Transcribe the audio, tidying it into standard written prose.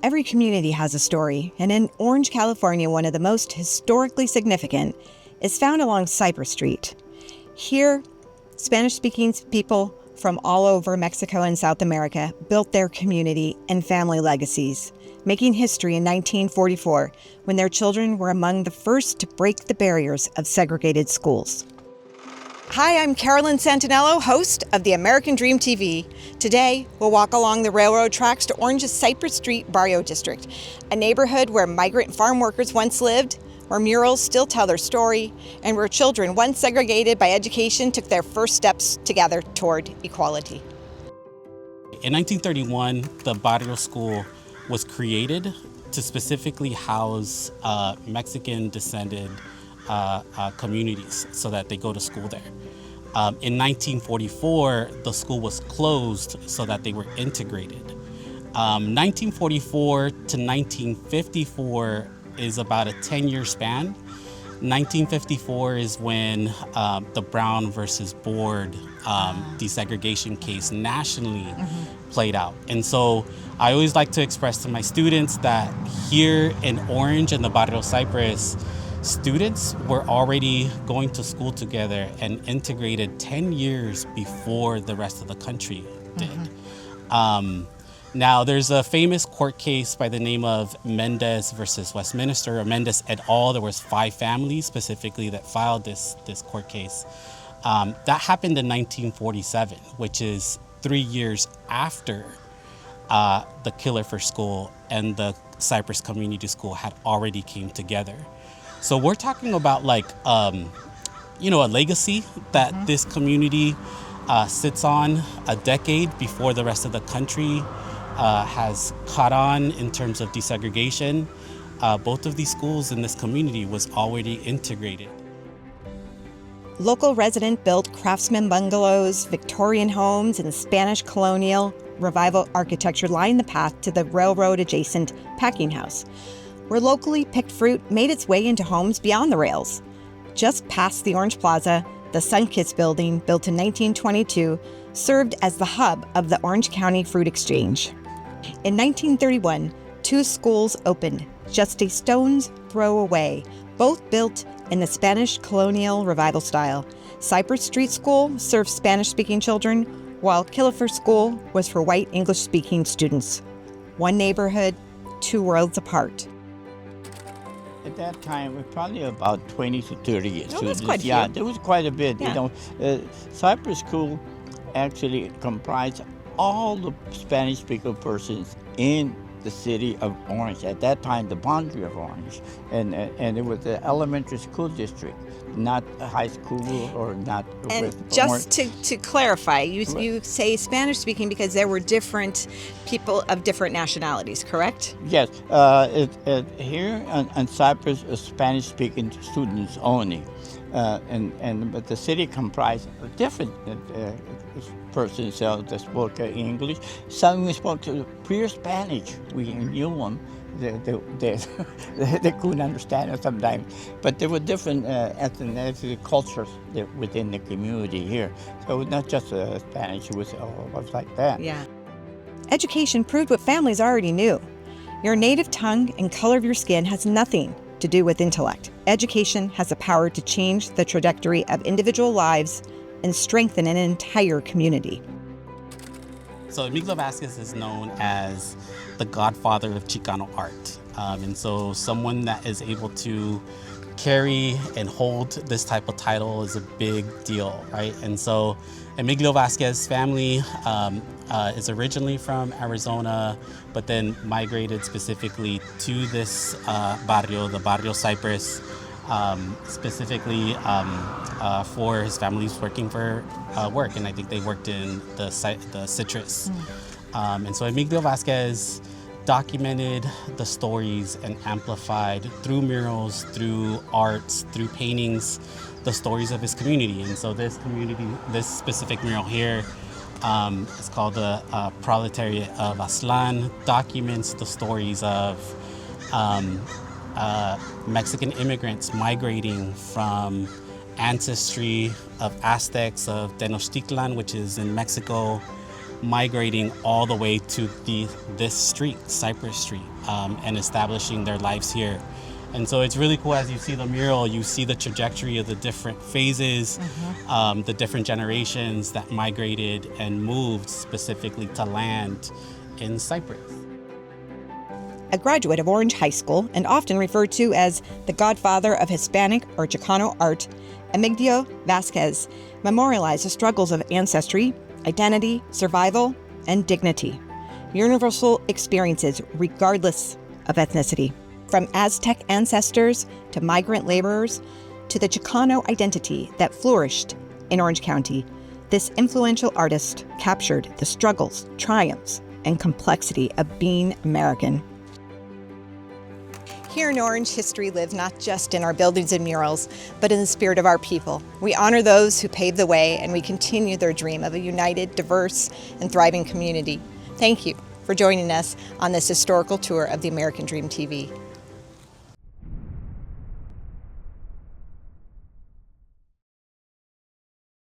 Every community has a story, and in Orange, California, one of the most historically significant is found along Cypress Street. Here, Spanish-speaking people from all over Mexico and South America built their community and family legacies, making history in 1944 when their children were among the first to break the barriers of segregated schools. Hi, I'm Carolynn Santaniello, host of the American Dream TV. Today, we'll walk along the railroad tracks to Orange's Cypress Street Barrio District, a neighborhood where migrant farm workers once lived, where murals still tell their story, and where children once segregated by education took their first steps together toward equality. In 1931, the Barrio School was created to specifically house Mexican-descended communities so that they go to school there. In 1944, the school was closed so that they were integrated. 1944 to 1954 is about a 10-year span. 1954 is when the Brown versus Board desegregation case nationally played out. And so I always like to express to my students that here in Orange and the Barrio Cypress, students were already going to school together and integrated 10 years before the rest of the country did. Now, there's a famous court case by the name of Mendez versus Westminster, or Mendez et al. There was 5 families specifically that filed this court case. That happened in 1947, which is 3 years after the Killefer School and the Cypress Community School had already came together. So we're talking about like, a legacy that this community sits on a decade before the rest of the country has caught on in terms of desegregation. Both of these schools in this community was already integrated. Local resident-built Craftsman bungalows, Victorian homes, and Spanish colonial revival architecture line the path to the railroad-adjacent packing house, where locally picked fruit made its way into homes beyond the rails. Just past the Orange Plaza, the Sunkist building, built in 1922, served as the hub of the Orange County Fruit Exchange. In 1931, 2 schools opened, just a stone's throw away, both built in the Spanish colonial revival style. Cypress Street School served Spanish-speaking children, while Killefer School was for white English-speaking students. One neighborhood, 2 worlds apart. At that time, it was probably about 20 to 30 students. That's quite a few. Yeah, there was quite a bit. Yeah. Cypress School actually comprised all the Spanish-speaking persons in the city of Orange. At that time, the boundary of Orange, and it was the elementary school district, not a high school or not. And just to clarify, you say Spanish-speaking because there were different people of different nationalities, correct? Yes, here on Cyprus, Spanish-speaking students only, but the city comprised different persons that spoke English. Some spoke pure Spanish. We knew them. They couldn't understand us sometimes, but there were different ethnic cultures within the community here. So it was not just Spanish; it was like that. Yeah. Education proved what families already knew. Your native tongue and color of your skin has nothing to do with intellect. Education has the power to change the trajectory of individual lives and strengthen an entire community. So Emigdio Vásquez is known as the godfather of Chicano art. And so someone that is able to carry and hold this type of title is a big deal, right? And so Emigdio Vásquez family is originally from Arizona, but then migrated specifically to this barrio, the Barrio Cypress, specifically for his family's working for work, and I think they worked in the citrus. And so Emigdio Vásquez documented the stories and amplified through murals, through arts, through paintings, the stories of his community. And so this specific mural here is called the Proletariado de Aztlán, documents the stories of Mexican immigrants migrating from ancestry of Aztecs of Tenochtitlan, which is in Mexico, migrating all the way to this street, Cypress Street, and establishing their lives here. And so it's really cool as you see the mural, you see the trajectory of the different phases, the different generations that migrated and moved specifically to land in Cypress. A graduate of Orange High School and often referred to as the godfather of Hispanic or Chicano art, Emigdio Vásquez memorialized the struggles of ancestry, identity, survival, and dignity. Universal experiences regardless of ethnicity. From Aztec ancestors to migrant laborers to the Chicano identity that flourished in Orange County, this influential artist captured the struggles, triumphs, and complexity of being American. Here in Orange, history lives not just in our buildings and murals, but in the spirit of our people. We honor those who paved the way, and we continue their dream of a united, diverse, and thriving community. Thank you for joining us on this historical tour of the American Dream TV.